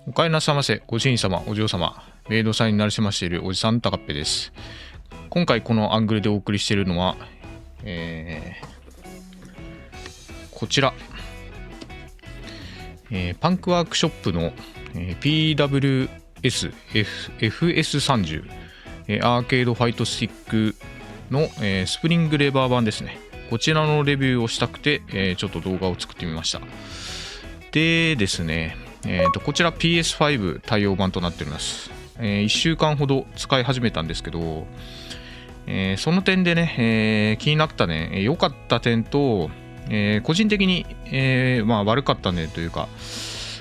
お帰りなさいませ。ご主人様、お嬢様、メイドさんになりすましているおじさんたかっぺです。今回このアングルでお送りしているのは、こちら、パンクワークショップの、PWS-FS30 アーケードファイトスティックの、スプリングレバー版ですね。こちらのレビューをしたくて、ちょっと動画を作ってみました。でですね、こちら PS5 対応版となっております。1週間ほど使い始めたんですけど、その点でね、気になったね、良かった点と、個人的に、悪かったねというか、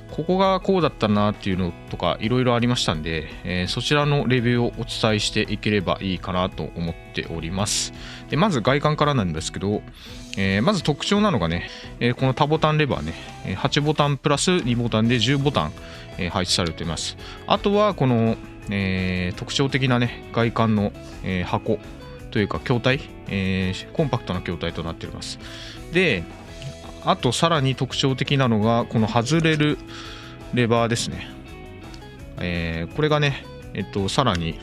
ここがこうだったなっていうのとかいろいろありましたんで、そちらのレビューをお伝えしていければいいかなと思っております。でまず外観からなんですけど、まず特徴なのがね、この多ボタンレバーね、8ボタンプラス2ボタンで10ボタン、配置されています。あとはこの、特徴的なね外観の、箱というか筐体、コンパクトな筐体となっております。であとさらに特徴的なのがこの外れるレバーですね。これがね、さらに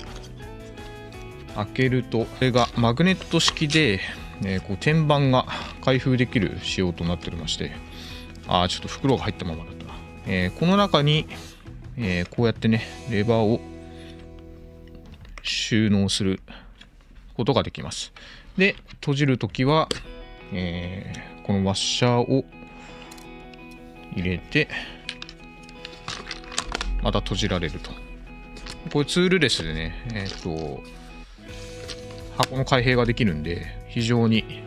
開けるとこれがマグネット式で、こう天板が開封できる仕様となっておりまして、ちょっと袋が入ったままだったな。この中に、こうやってねレバーを収納することができます。で閉じるときは、このワッシャーを入れてまた閉じられると。これツールレスでね、箱の開閉ができるんで非常に、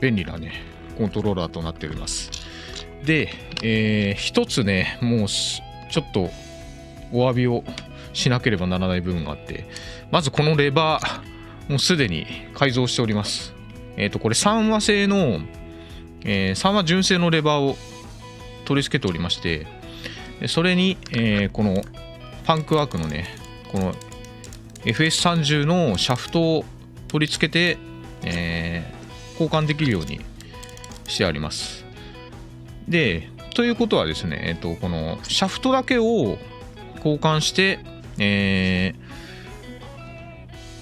便利なねコントローラーとなっております。で、一つねもうちょっとお詫びをしなければならない部分があって、まずこのレバーもうすでに改造しております。これ3話製の、3話純正のレバーを取り付けておりまして、それに、このパンクワークのねこの FS30 のシャフトを取り付けて、交換できるようにしてあります。でということはですね、このシャフトだけを交換して、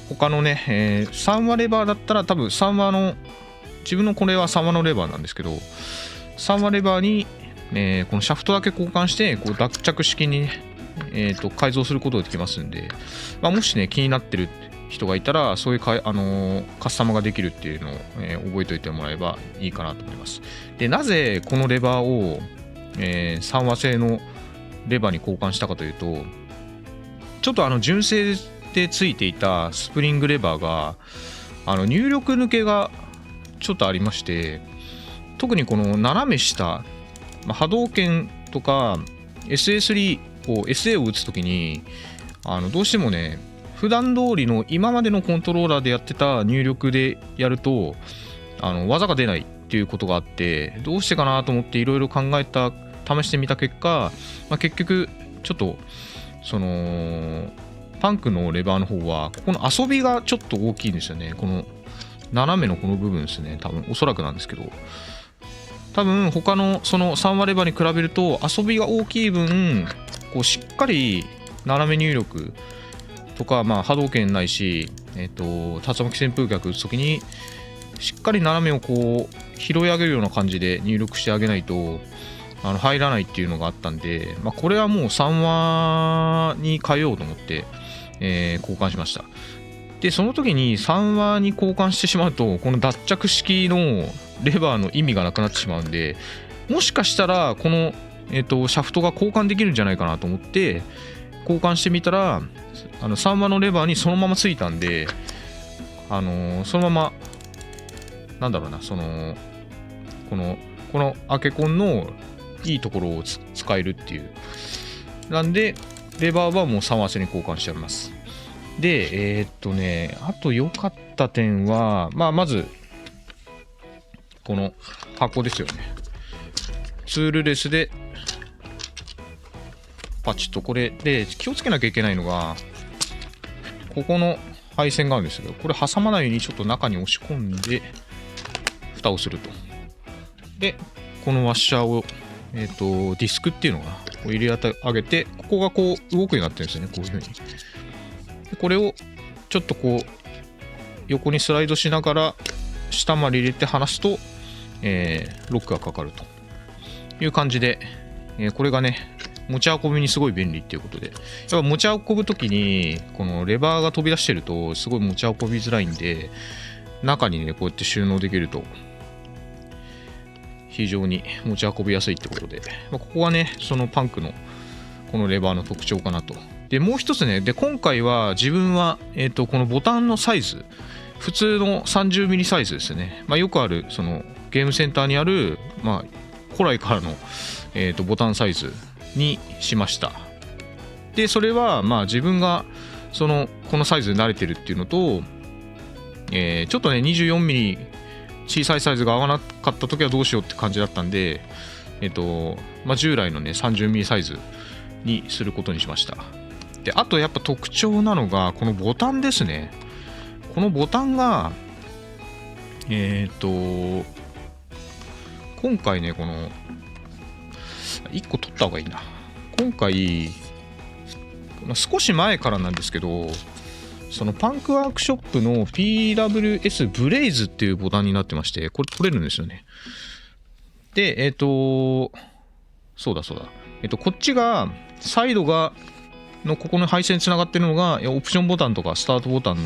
他のね、3話レバーだったら多分3話の自分のこれは3話のレバーなんですけど、3話レバーに、このシャフトだけ交換してこう脱着式に、改造することができますんで、もしね気になってる人がいたらそういうカスタムができるっていうのを、覚えておいてもらえばいいかなと思います。でなぜこのレバーを、3話製のレバーに交換したかというと、ちょっと純正でついていたスプリングレバーが入力抜けがちょっとありまして、特にこの斜め下、波動拳とか SA3 こう SA を打つときにどうしてもね普段通りの今までのコントローラーでやってた入力でやると技が出ないっていうことがあって、どうしてかなと思っていろいろ試してみた結果、結局ちょっとそのパンクのレバーの方はここの遊びがちょっと大きいんですよね。この斜めのこの部分ですね。多分おそらくなんですけど、多分他のその3話レバーに比べると遊びが大きい分こうしっかり斜め入力とか、波動拳ないし、竜巻旋風脚打つ時にしっかり斜めをこう拾い上げるような感じで入力してあげないと入らないっていうのがあったんで、これはもう3話に変えようと思って、交換しました。でその時に3話に交換してしまうとこの脱着式のレバーの意味がなくなってしまうんで、もしかしたらこの、シャフトが交換できるんじゃないかなと思って交換してみたら3話のレバーにそのままついたんで、そのままなんだろうな、このアケコンのいいところを使えるっていう。なんでレバーはもう3話製に交換してあります。であと良かった点は、まずこの箱ですよね。ツールレスでパチッと、これで気をつけなきゃいけないのがここの配線があるんですけど、これ挟まないようにちょっと中に押し込んで蓋をすると。でこのワッシャーをディスクっていうのがう入れ上げて、ここがこう動くようになってるんですよね、こういう風に。でこれをちょっとこう横にスライドしながら下まで入れて離すと、ロックがかかるという感じで、これがね持ち運びにすごい便利っていうことで、やっぱ持ち運ぶ時にこのレバーが飛び出してるとすごい持ち運びづらいんで、中にねこうやって収納できると非常に持ち運びやすいってことで、ここがねそのパンクのこのレバーの特徴かなと。でもう一つね、で今回は自分は、このボタンのサイズ、普通の 30mm サイズですね、よくあるそのゲームセンターにある、古来からの、ボタンサイズにしました。でそれは自分がこのサイズに慣れてるっていうのと、ちょっとね 24mm 小さいサイズが合わなかった時はどうしようって感じだったんで、従来のね 30mm サイズにすることにしました。であとやっぱ特徴なのがこのボタンですね。このボタンが今回ねこの1個取った方がいいな。今回少し前からなんですけど、そのパンクワークショップの PWS ブレイズっていうボタンになってまして、これ取れるんですよね。でそうだこっちがサイドのここの配線につながってるのがオプションボタンとかスタートボタン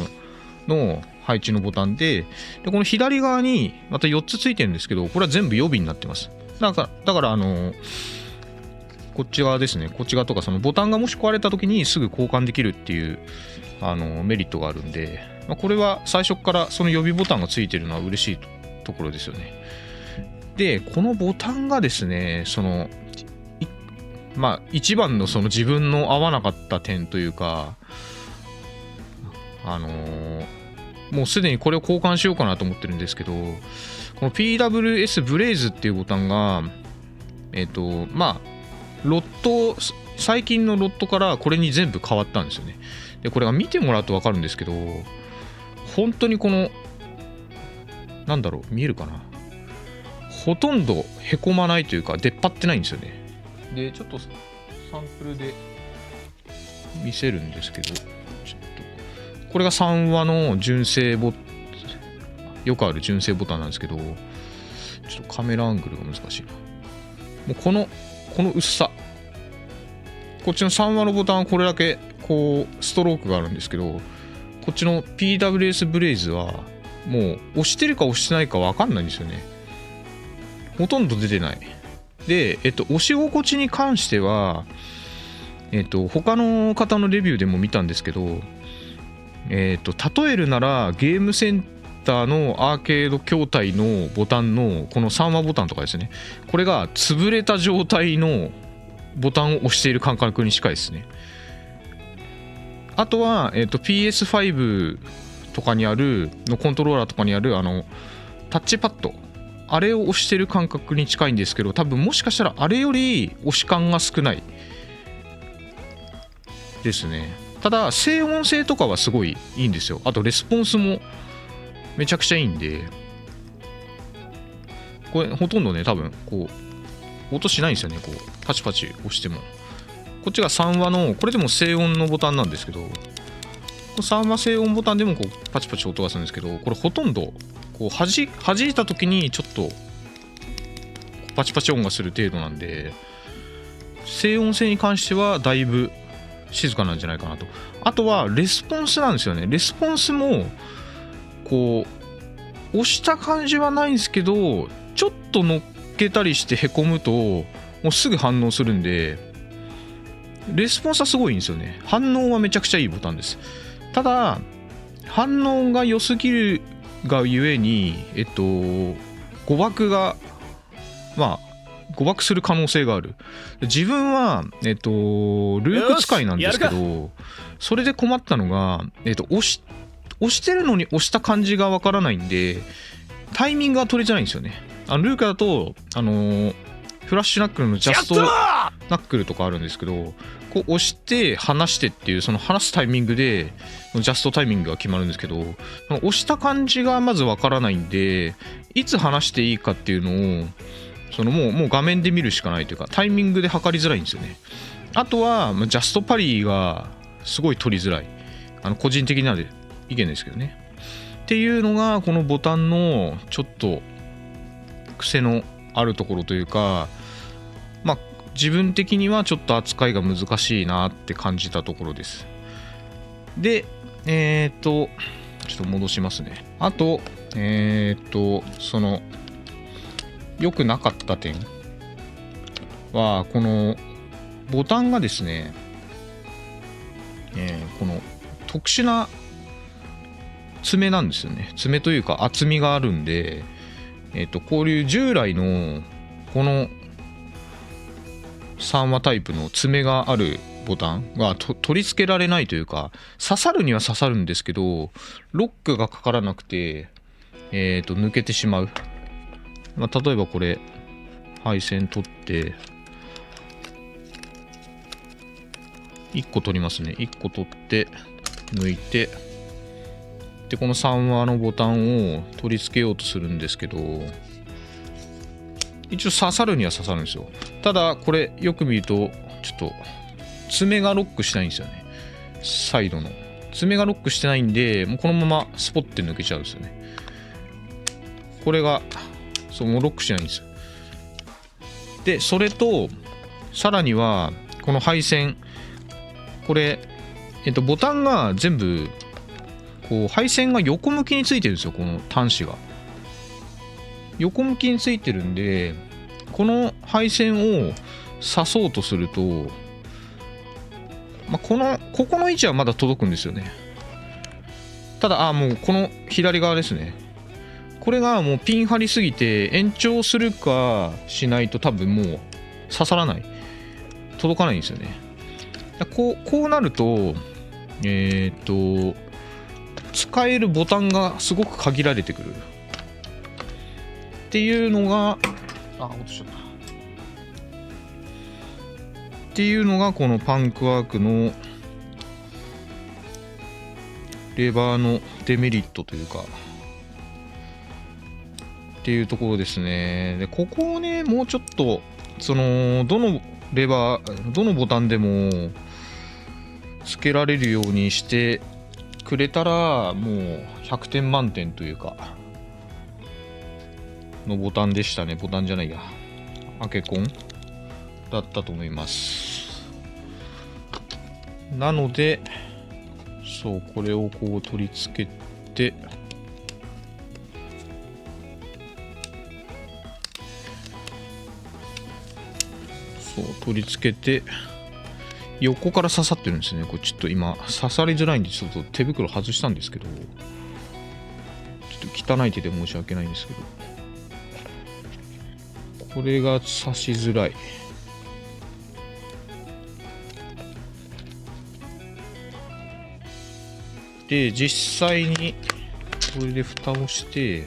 の配置のボタンで、この左側にまた4つついてるんですけど、これは全部予備になってます。だからこっち側ですね、こっち側とかそのボタンがもし壊れた時にすぐ交換できるっていうメリットがあるんで、これは最初からその予備ボタンがついてるのは嬉しいところですよね。でこのボタンがですね、一番のその自分の合わなかった点というか、もうすでにこれを交換しようかなと思ってるんですけど、この PWS ブレイズっていうボタンがロット、最近のロットからこれに全部変わったんですよね。でこれが見てもらうと分かるんですけど、本当にこの見えるかな、ほとんどへこまないというか出っ張ってないんですよね。でちょっとサンプルで見せるんですけど、これが3話の純正よくある純正ボタンなんですけど、ちょっとカメラアングルが難しいな。もうこの薄さ、こっちの3話のボタンはこれだけこうストロークがあるんですけど、こっちの PWS ブレイズはもう押してるか押してないか分かんないんですよね。ほとんど出てない。で、押し心地に関しては、他の方のレビューでも見たんですけど、例えるならゲームセンターのアーケード筐体のボタンのこの3話ボタンとかですね、これが潰れた状態のボタンを押している感覚に近いですね。あとは、PS5 とかにあるのコントローラーとかにあるタッチパッド、あれを押してる感覚に近いんですけど、多分もしかしたらあれより押し感が少ないですね。ただ静音性とかはすごいいいんですよ。あとレスポンスもめちゃくちゃいいんで、これほとんどね多分こう音しないんですよね。こうパチパチ押しても。こっちが3話のこれでも静音のボタンなんですけど、3話静音ボタンでもこうパチパチ音がするんですけど、これほとんどこう弾いた時にちょっとパチパチ音がする程度なんで、静音性に関してはだいぶ静かなんじゃないかなと。あとはレスポンスなんですよね。レスポンスもこう押した感じはないんですけど、ちょっと乗っけたりしてへこむともうすぐ反応するんで、レスポンスはすごいんですよね。反応はめちゃくちゃいいボタンです。ただ反応が良すぎるがゆえに誤爆が誤爆する可能性がある。自分はルーク使いなんですけど、それで困ったのが押してるのに押した感じがわからないんでタイミングが取れてないんですよね。ルークだとフラッシュナックルのジャストナックルとかあるんですけど、こう押して離してっていうその離すタイミングでジャストタイミングが決まるんですけど、押した感じがまずわからないんで、いつ離していいかっていうのをもう画面で見るしかないというか、タイミングで測りづらいんですよね。あとはジャストパリがすごい取りづらい、個人的な意見ですけどね。っていうのがこのボタンのちょっと癖のあるところというか、自分的にはちょっと扱いが難しいなって感じたところです。でちょっと戻しますね。あと良くなかった点は、このボタンがですね、この特殊な爪なんですよね。爪というか厚みがあるんで、こういう従来のこの3話タイプの爪があるボタンは取り付けられないというか、刺さるには刺さるんですけど、ロックがかからなくて、抜けてしまう。例えばこれ配線取って1個取りますね。1個取って抜いて、でこの3話のボタンを取り付けようとするんですけど、一応刺さるには刺さるんですよ。ただこれよく見るとちょっと爪がロックしてないんですよね。サイドの爪がロックしてないんで、もうこのままスポッて抜けちゃうんですよね。これがもうロックしてないんですよ。でそれとさらにはこの配線、これボタンが全部こう配線が横向きについてるんですよ。この端子が横向きについてるんで、この配線を刺そうとすると、ここの位置はまだ届くんですよね。ただもうこの左側ですね、これがもうピン張りすぎて延長するかしないと多分もう刺さらない、届かないんですよね。こうなると使えるボタンがすごく限られてくるっていうのが落としちゃったっていうのが、このパンクワークのレバーのデメリットというかっていうところですね。でここをね、もうちょっとどのレバーどのボタンでもつけられるようにしてくれたら、もう100点満点というかのボタンでしたね。ボタンじゃないや、アケコンだったと思います。なのでこれをこう取り付けて、取り付けて横から刺さってるんですね。これちょっと今刺さりづらいんでちょっと手袋外したんですけど、ちょっと汚い手で申し訳ないんですけど、これが刺しづらい。で実際にこれで蓋をして、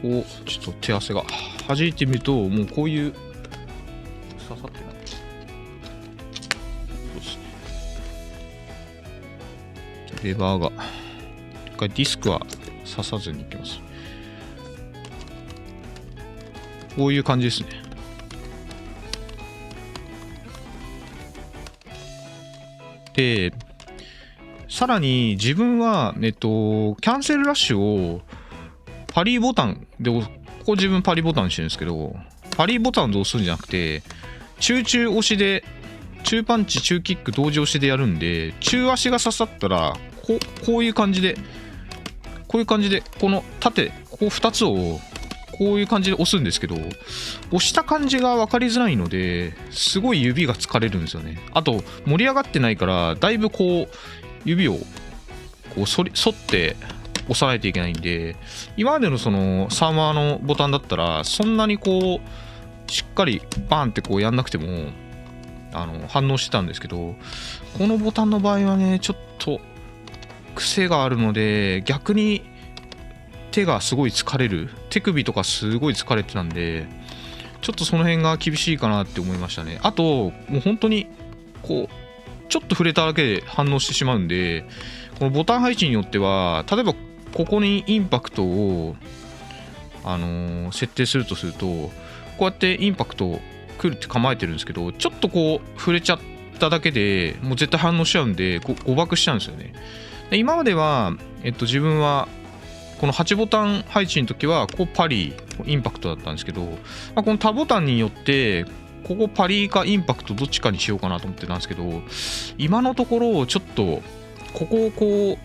こうちょっと手汗が弾いてみると、もうこういう刺さってない。そうですね。レバーが一回ディスクは刺さずにいきます。こういう感じですね。でさらに自分はキャンセルラッシュをパリボタンで、ここ自分パリボタンにしてるんですけど、パリボタンで押すんじゃなくて中押しで、中パンチ中キック同時押しでやるんで、中足が刺さったらこういう感じでこの縦こう2つをこういう感じで押すんですけど、押した感じが分かりづらいのですごい指が疲れるんですよね。あと盛り上がってないから、だいぶこう指をこう反って押さないといけないんで、今までの3話のボタンだったらそんなにこうしっかりバーンってこうやんなくても反応してたんですけど、このボタンの場合はね、ちょっと癖があるので逆に手がすごい疲れる、手首とかすごい疲れてたんで、ちょっとその辺が厳しいかなって思いましたね。あともう本当にこうちょっと触れただけで反応してしまうんで、このボタン配置によっては、例えばここにインパクトを、設定するとこうやってインパクト来るって構えてるんですけど、ちょっとこう触れちゃっただけでもう絶対反応しちゃうんで誤爆しちゃうんですよね。で今までは、自分はこの8ボタン配置の時はここパリインパクトだったんですけど、この多ボタンによってここパリかインパクトどっちかにしようかなと思ってたんですけど、今のところちょっとここをこう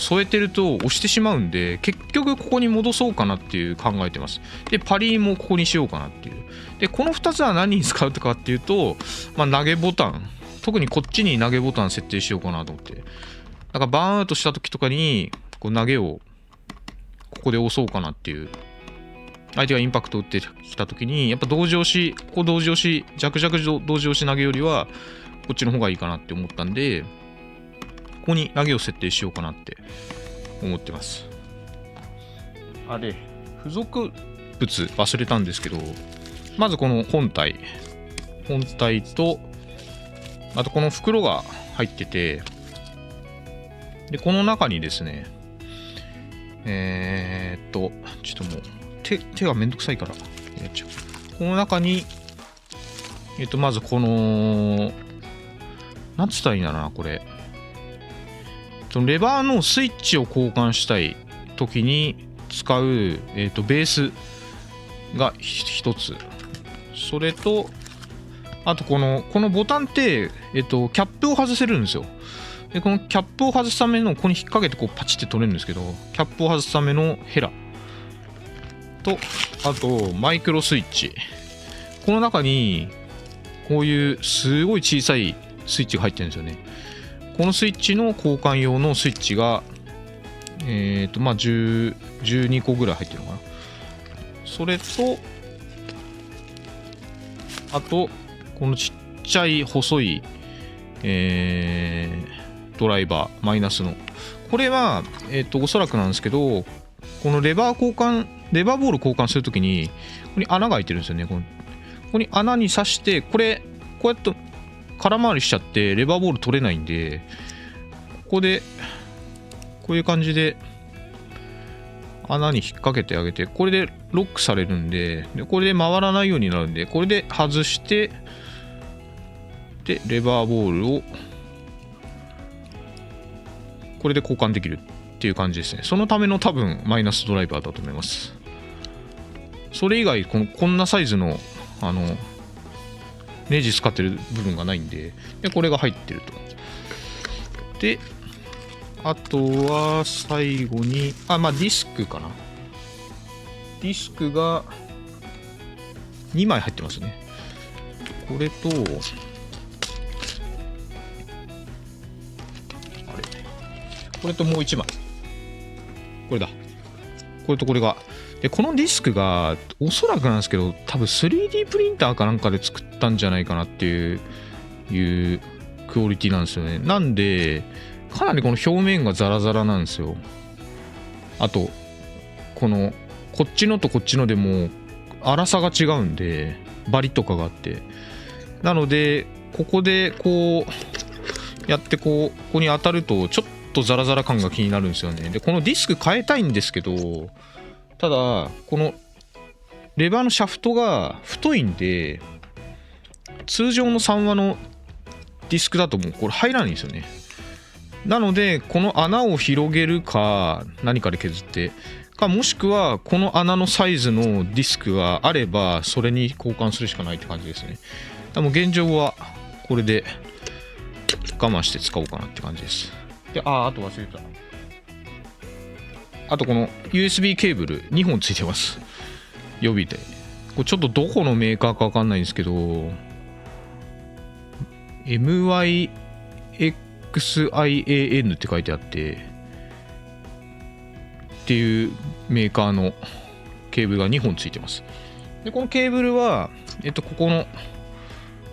添えてると押してしまうんで、結局ここに戻そうかなっていう考えてます。でパリもここにしようかなっていう。でこの2つは何に使うかっていうと、投げボタン、特にこっちに投げボタン設定しようかなと思って、バーンアウトした時とかにこう投げをここで押そうかなっていう。相手がインパクト打ってきた時にやっぱ同時押し、ここ同時押し、弱々同時押し投げよりはこっちの方がいいかなって思ったんで、ここに投げを設定しようかなって思ってます。あれ、付属物忘れたんですけど、まずこの本体と、あとこの袋が入ってて、でこの中にですね、ちょっともう手がめんどくさいからやっちゃう。この中にまずこのなんつったらいいんだろうな、これレバーのスイッチを交換したい時に使う、ベースが一つ、それとあとこのボタンって、キャップを外せるんですよ。でこのキャップを外すためのここに引っ掛けてこうパチって取れるんですけど、キャップを外すためのヘラと、あとマイクロスイッチ、この中にこういうすごい小さいスイッチが入ってるんですよね。このスイッチの交換用のスイッチが12個ぐらい入ってるのかな。それとあとこのちっちゃい細いドライバーマイナスの、これはおそらくなんですけど、このレバーボール交換するときにここに穴が開いてるんですよね。ここに穴に刺して、これこうやって空回りしちゃってレバーボール取れないんで、ここでこういう感じで穴に引っ掛けてあげて、これでロックされるんで、これで回らないようになるんで、これで外して、でレバーボールをこれで交換できるっていう感じですね。そのための多分マイナスドライバーだと思います。それ以外こんなサイズのネジ使ってる部分がないんで、これが入ってると。であとは最後にディスクかな。ディスクが2枚入ってますね。これとこれともう1枚、これだ、これとこれがで、このディスクがおそらくなんですけど、多分 3D プリンターかなんかで作ったんじゃないかなっていうクオリティなんですよね。なんでかなりこの表面がザラザラなんですよ。あとこっちのとこっちのでも粗さが違うんで、バリとかがあって、なのでここでこうやってここに当たるとちょっとザラザラ感が気になるんですよね。でこのディスク変えたいんですけど、ただこのレバーのシャフトが太いんで、通常の3話のディスクだともうこれ入らないんですよね。なのでこの穴を広げるか何かで削ってか、もしくはこの穴のサイズのディスクがあればそれに交換するしかないって感じですね。でも現状はこれで我慢して使おうかなって感じです。であと忘れた、あとこの USB ケーブル2本ついてます、予備で。これちょっとどこのメーカーか分かんないんですけど、 MYXIAN って書いてあってっていうメーカーのケーブルが2本ついてます。でこのケーブルはここの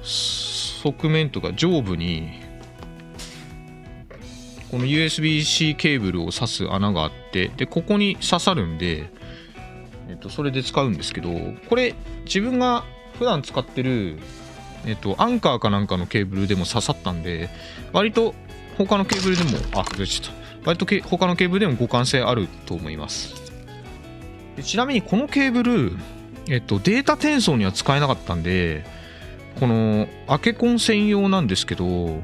側面とか上部にこの USB-C ケーブルを挿す穴があって、でここに刺さるんで、それで使うんですけど、これ自分が普段使ってるアンカーかなんかのケーブルでも刺さったんで、割と他のケーブルでも外れちゃった。割と他のケーブルでも互換性あると思います。でちなみにこのケーブル、データ転送には使えなかったんで、このアケコン専用なんですけど、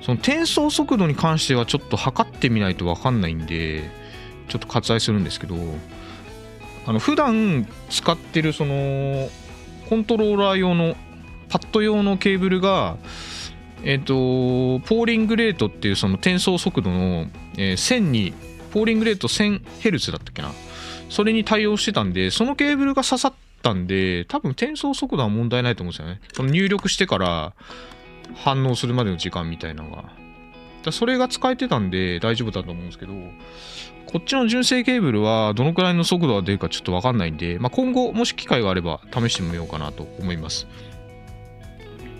その転送速度に関してはちょっと測ってみないと分かんないんで、ちょっと割愛するんですけど、普段使ってるそのコントローラー用のパッド用のケーブルが、ポーリングレートっていうその転送速度の、1000にポーリングレート 1000Hz だったっけな、それに対応してたんで、そのケーブルが刺さったんで、多分転送速度は問題ないと思うんですよね。その入力してから反応するまでの時間みたいなのが。それが使えてたんで大丈夫だと思うんですけど、こっちの純正ケーブルはどのくらいの速度が出るかちょっと分かんないんで、今後もし機会があれば試してみようかなと思います。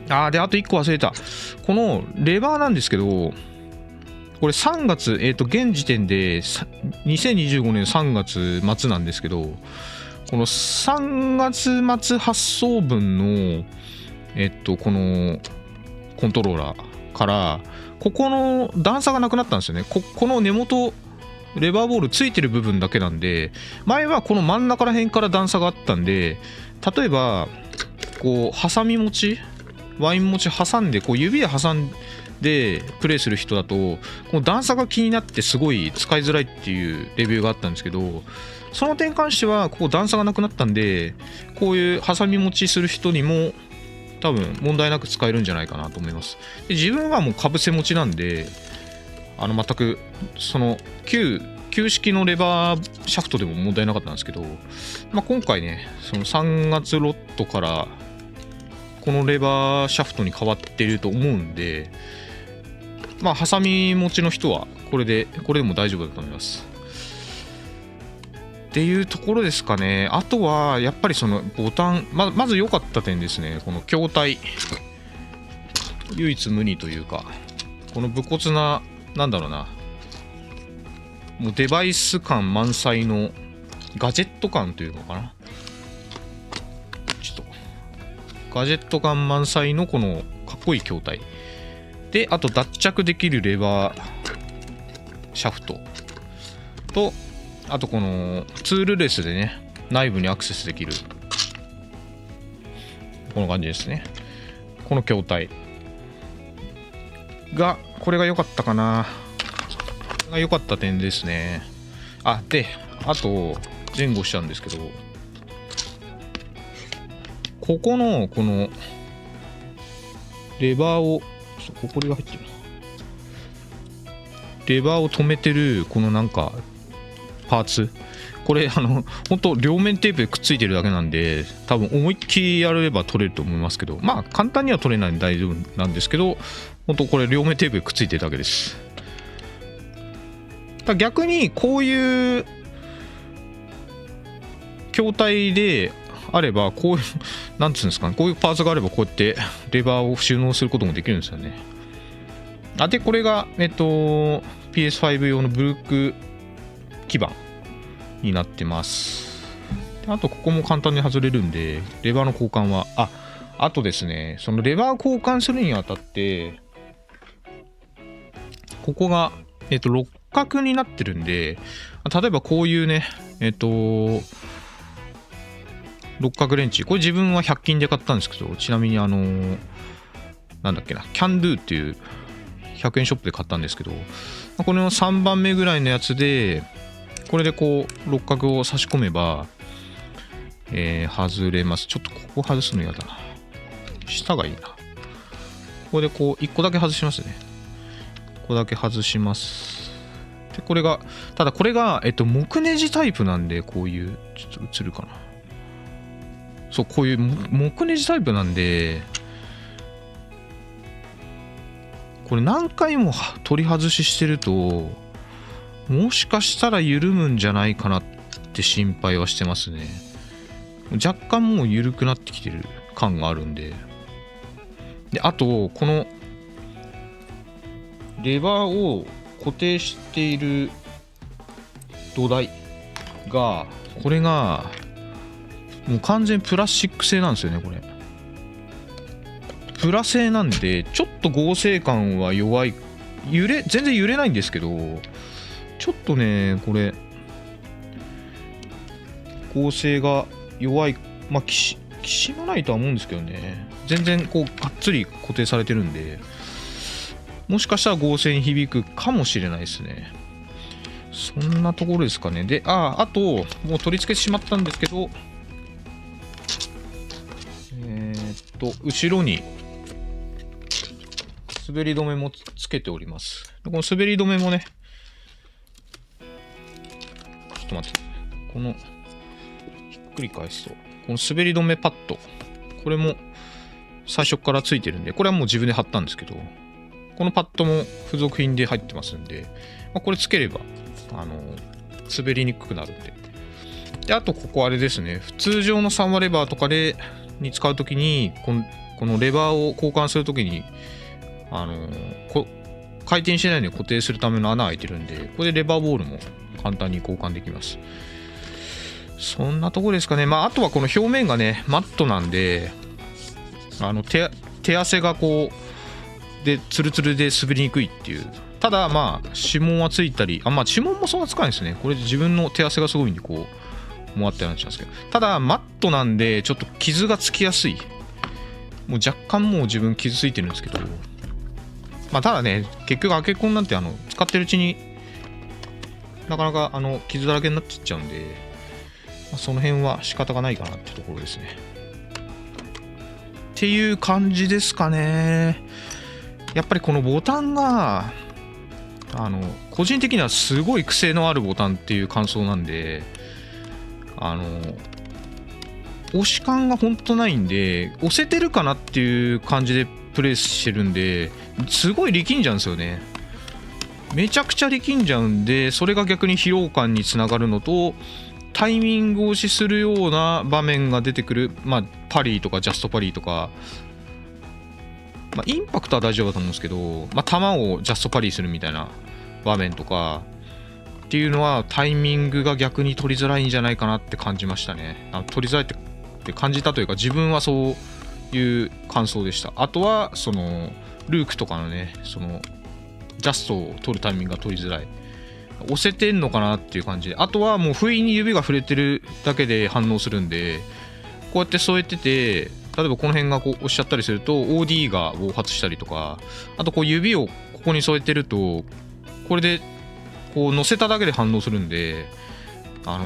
で、あと1個忘れた。このレバーなんですけど、これ3月、現時点で2025年3月末なんですけど、この3月末発送分の、このコントローラーから、ここの段差がなくなったんですよね。この根元、レバーボールついてる部分だけなんで、前はこの真ん中ら辺から段差があったんで、例えば、こう、ハサミ持ち、ワイン持ち挟んで、こう指で挟んでプレイする人だと、この段差が気になってすごい使いづらいっていうレビューがあったんですけど、その点に関しては、ここ段差がなくなったんで、こういうハサミ持ちする人にも、多分問題なく使えるんじゃないかなと思います。で自分はもうかぶせ持ちなんで、全くその旧式のレバーシャフトでも問題なかったんですけど、今回ね、その3月ロットからこのレバーシャフトに変わってると思うんで、ハサミ持ちの人はこれでも大丈夫だと思います。っていうところですかね。あとはやっぱりそのボタン、まず良かった点ですね。この筐体、唯一無二というか、この武骨な、なんだろうな、もうデバイス感満載のガジェット感というのかな、ガジェット感満載のこのかっこいい筐体で、あと脱着できるレバーシャフトと、あとこのツールレスでね、内部にアクセスできるこの感じですね。この筐体が、これが良かったかな。これが良かった点ですね。で、あと前後しちゃうんですけど、ここのこのレバーを、これが入ってるな。レバーを止めてるこのなんかパーツ、これ本当両面テープでくっついてるだけなんで、多分思いっきりやれば取れると思いますけど、簡単には取れないんで大丈夫なんですけど、本当これ両面テープでくっついてるだけです。逆にこういう筐体であれば、こういうなんつうんですかね、こういうパーツがあれば、こうやってレバーを収納することもできるんですよね。でこれがPS5 用のブルック基板になってます。あとここも簡単に外れるんで、レバーの交換はあとですね、そのレバー交換するにあたって、ここが六角になってるんで、例えばこういうね、六角レンチ、これ自分は100均で買ったんですけど、ちなみになんだっけな、キャンドゥっていう100円ショップで買ったんですけど、これの3番目ぐらいのやつで、これでこう六角を差し込めば、外れます。ちょっとここ外すの嫌だな。下がいいな。ここでこう1個だけ外しますね。ここだけ外します。でこれが、ただこれが木ネジタイプなんで、こういう、ちょっと映るかな。そう、こういう木ネジタイプなんで、これ何回も取り外ししてると、もしかしたら緩むんじゃないかなって心配はしてますね。若干もう緩くなってきてる感があるんで。で、あと、このレバーを固定している土台が、これがもう完全プラスチック製なんですよね。これプラ製なんで、ちょっと合成感は弱い。全然揺れないんですけど、ちょっとねこれ剛性が弱い、まあきしまないとは思うんですけどね、全然こうがっつり固定されてるんで、もしかしたら剛性に響くかもしれないですね。そんなところですかね。で、あともう取り付けてしまったんですけど、後ろに滑り止めもつけております。この滑り止めもね、ちょっと待って、このひっくり返すと、この滑り止めパッド、これも最初からついてるんで、これはもう自分で貼ったんですけど、このパッドも付属品で入ってますんで、これつければ滑りにくくなるんで。で、あとここあれですね、通常の3話レバーとかに使うときにこのレバーを交換するときに回転しないように固定するための穴開いてるんで、これでレバーボールも簡単に交換できます。そんなところですかね。あとはこの表面がねマットなんで、手汗がこうでツルツルで滑りにくいっていう。ただ指紋はついたり、指紋もそんなつかないですね。これ自分の手汗がすごいんでこうもあったような気がしますけど、ただマットなんでちょっと傷がつきやすい。もう若干もう自分傷ついてるんですけど、ただね結局アケコンなんて使ってるうちになかなか傷だらけになっちゃうんで、その辺は仕方がないかなってところですね。っていう感じですかね。やっぱりこのボタンが個人的にはすごい癖のあるボタンっていう感想なんで、押し感がほんとないんで、押せてるかなっていう感じでプレイしてるんで、すごい力んじゃうんですよね。めちゃくちゃ力んじゃうんで、それが逆に疲労感につながるのと、タイミング押しするような場面が出てくる、パリーとかジャストパリーとか、インパクトは大丈夫だと思うんですけど、球をジャストパリーするみたいな場面とかっていうのはタイミングが逆に取りづらいんじゃないかなって感じましたね。取りづらいって感じたというか、自分はそういう感想でした。あとはそのルークとかのね、そのジャストを取るタイミングが取りづらい、押せてんのかなっていう感じで、あとはもう不意に指が触れてるだけで反応するんで、こうやって添えてて、例えばこの辺がこう押しちゃったりすると OD が暴発したりとか、あとこう指をここに添えてるとこれでこう乗せただけで反応するんで、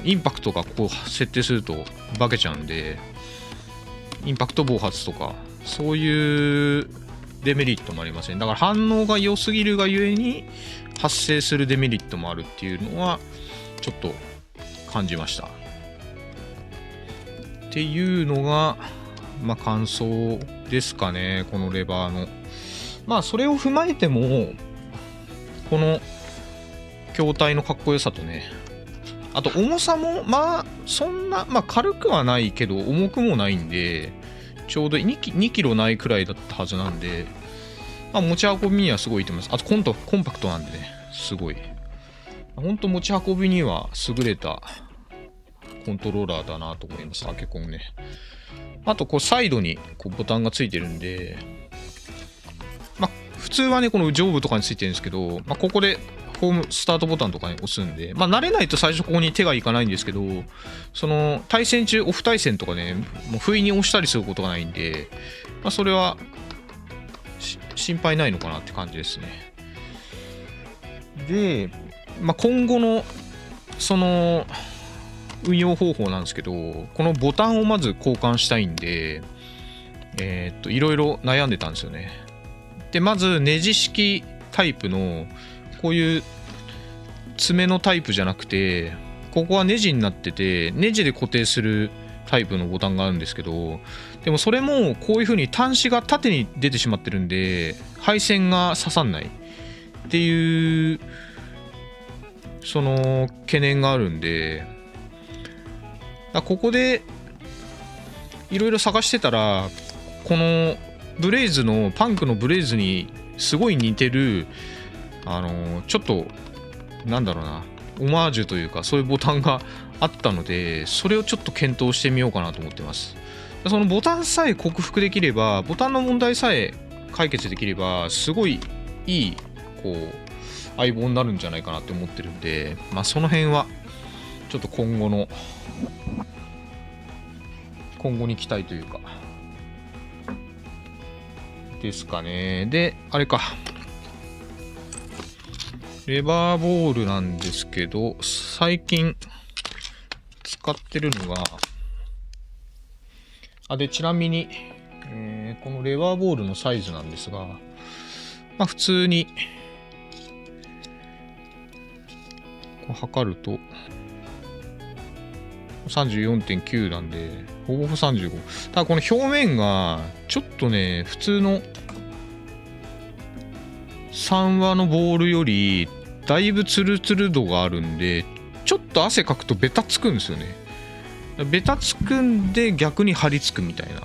インパクトがこう設定すると化けちゃうんで、インパクト暴発とかそういうデメリットもありません。だから反応が良すぎるがゆえに発生するデメリットもあるっていうのはちょっと感じました。っていうのが感想ですかね、このレバーの。それを踏まえてもこの筐体のかっこよさとね、あと重さもそんな軽くはないけど重くもないんで、ちょうど2キロないくらいだったはずなんで、持ち運びにはすごいいいと思います。あとコンパクトなんでね、すごいほんと持ち運びには優れたコントローラーだなと思います、アケコンね。あとこうサイドにこうボタンがついてるんで、普通はねこの上部とかについてるんですけど、ここでホームスタートボタンとかに押すんで、慣れないと最初ここに手がいかないんですけど、その対戦中オフ対戦とかね、もう不意に押したりすることがないんで、それは心配ないのかなって感じですね。で、今後のその運用方法なんですけど、このボタンをまず交換したいんで、いろいろ悩んでたんですよね。でまずネジ式タイプのこういう爪のタイプじゃなくて、ここはネジになっててネジで固定するタイプのボタンがあるんですけど、でもそれもこういう風に端子が縦に出てしまってるんで配線が刺さんないっていうその懸念があるんで、ここでいろいろ探してたら、このブレイズのパンクのブレイズにすごい似てるちょっとなんだろうな、オマージュというかそういうボタンがあったので、それをちょっと検討してみようかなと思ってます。そのボタンさえ克服できれば、ボタンの問題さえ解決できれば、すごいいいこう相棒になるんじゃないかなって思ってるんで、まあその辺はちょっと今後に期待というかですかね。で、あれか、レバーボールなんですけど、最近使ってるのが、で、ちなみに、このレバーボールのサイズなんですが、まあ普通に、こう測ると、34.9 なんで、ほぼほぼ35。ただこの表面が、ちょっとね、普通の3話のボールより、だいぶツルツル度があるんで、ちょっと汗かくとベタつくんですよね。ベタつくんで逆に張り付くみたいな。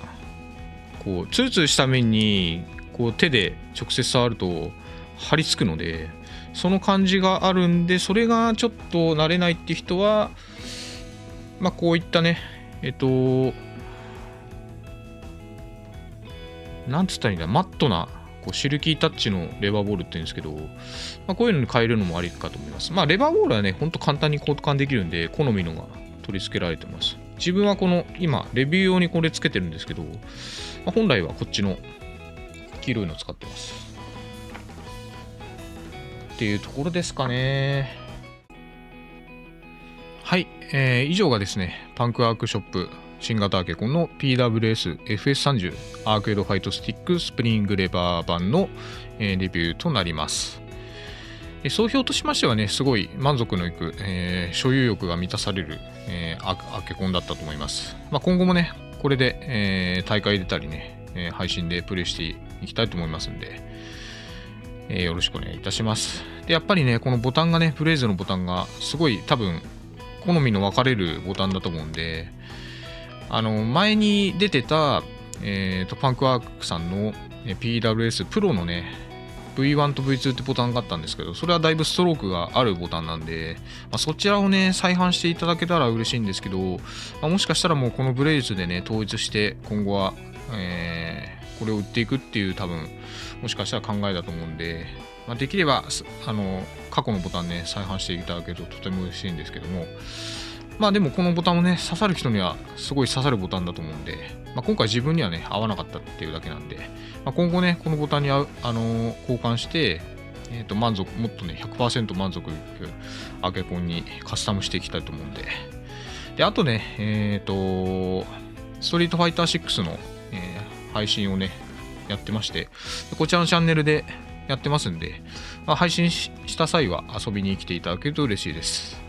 こう、ツルツルした面に、こう手で直接触ると張り付くので、その感じがあるんで、それがちょっと慣れないって人は、まあこういったね、なんつったらいいんだ、マットな、こうシルキータッチのレバーボールって言うんですけど、まあ、こういうのに変えるのもありかと思います。まあレバーボールはね、ほんと簡単に交換できるんで、好みのが取り付けられてます。自分はこの、今、レビュー用にこれつけてるんですけど、まあ、本来はこっちの黄色いのを使ってます。っていうところですかね。はい、以上がですね、パンクアークショップ新型アケコンの PWS FS30 アーケードファイトスティックスプリングレバー版の、レビューとなります。総評としましてはね、すごい満足のいく、所有欲が満たされる、アケコンだったと思います。まあ、今後もね、これで、大会出たりね、配信でプレイしていきたいと思いますんで、よろしくお願いいたします。で、やっぱりね、このボタンがね、ブレイズのボタンがすごい多分、好みの分かれるボタンだと思うんで、前に出てた、パンクアークさんの PWS プロのね、V1 と V2 ってボタンがあったんですけど、それはだいぶストロークがあるボタンなんで、まあ、そちらをね、再販していただけたら嬉しいんですけど、まあ、もしかしたらもうこのブレイズでね、統一して今後は、これを売っていくっていう多分、もしかしたら考えだと思うんで、まあ、できれば、過去のボタンね、再販していただけるととても嬉しいんですけども、まあでもこのボタンをね、刺さる人にはすごい刺さるボタンだと思うんで、まあ、今回自分にはね、合わなかったっていうだけなんで、まあ、今後ね、このボタンに交換して、もっとね、100% 満足いくアケコンにカスタムしていきたいと思うんで、で、あとね、ストリートファイター6の、配信をね、やってまして、こちらのチャンネルでやってますんで、まあ、配信した際は遊びに来ていただけると嬉しいです。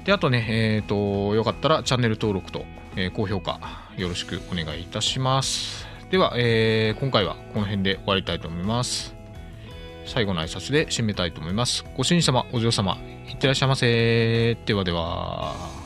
で、あとね、よかったらチャンネル登録と、高評価よろしくお願いいたします。では、今回はこの辺で終わりたいと思います。最後の挨拶で締めたいと思います。ご主人様、お嬢様、いってらっしゃいませ。ではでは。